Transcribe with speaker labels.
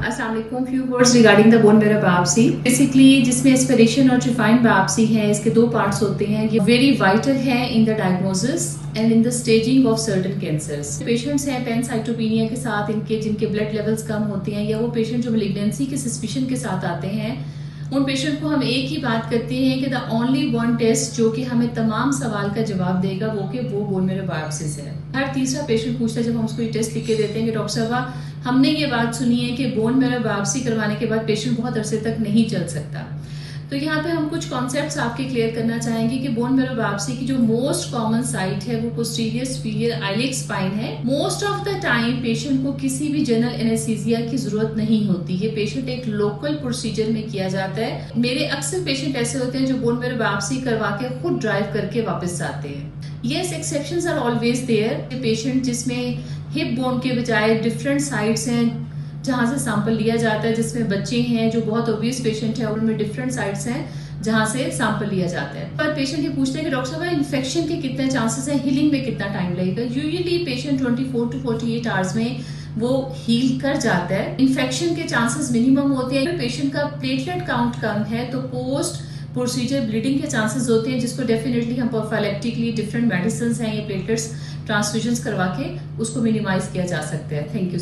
Speaker 1: अस्सलाम वालेकुम। Few words regarding the bone marrow biopsy. Basically जिसमें एस्पिरेशन और ट्रिफाइन बायोप्सी है, इसके दो पार्ट्स होते हैं। ये वेरी वाइटल है in the diagnosis and in the staging of certain cancers. Patients हैं पैनसाइटोपेनिया के साथ, इनके जिनके ब्लड लेवल्स कम होते हैं, या वो पेशेंट जो मैलिग्नेंसी के सस्पिशन के साथ आते हैं, उन पेशेंट को हम एक ही बात करते हैं कि द ओनली वन टेस्ट जो कि हमें तमाम सवाल का जवाब देगा वो बोन मैरो बायोप्सिस है। हर तीसरा पेशेंट पूछता है जब हम उसको ये टेस्ट लिख के देते हैं कि डॉक्टर साहब हमने ये बात सुनी है कि बोन मैरो बायोप्सी करवाने के बाद पेशेंट बहुत अरसे तक नहीं चल सकता। तो यहाँ पे हम कुछ कॉन्सेप्ट्स आपके क्लियर करना चाहेंगे कि बोन मैरो बायोप्सी की जो मोस्ट कॉमन साइट है वो पोस्टीरियर सुपीरियर आइलिक स्पाइन है। Most of the time patient को किसी भी जनरल एनेस्थीसिया की जरूरत नहीं होती है। पेशेंट एक लोकल प्रोसीजर में किया जाता है। मेरे अक्सर पेशेंट ऐसे होते हैं जो बोन मैरो बायोप्सी करवा के खुद ड्राइव करके वापस जाते हैं। Yes, exceptions are always there. Patient जिसमें हिप बोन के बजाय डिफरेंट साइड्स हैं जहाँ से सैंपल लिया जाता है, जिसमें बच्चे हैं जो बहुत ओबियस पेशेंट है, उनमें डिफरेंट साइड्स हैं जहाँ से सैंपल लिया जाता है। पर पेशेंट ये पूछते हैं कि डॉक्टर साहब इन्फेक्शन के कितने चांसेस हैं, हीलिंग में कितना टाइम लगेगा। यूजुअली पेशेंट 24 to 48 आवर्स में वो हील कर जाता है। इन्फेक्शन के चांसेस मिनिमम होते हैं। पेशेंट का प्लेटलेट काउंट कम है तो पोस्ट प्रोसीजर ब्लीडिंग के चांसेस होते हैं, जिसको डेफिनेटली हम प्रोफाइलेक्टिकली डिफरेंट मेडिसिन हैं, ये प्लेटलेट्स ट्रांसफ्यूजन करवा के उसको मिनिमाइज किया जा सकता है। Thank you.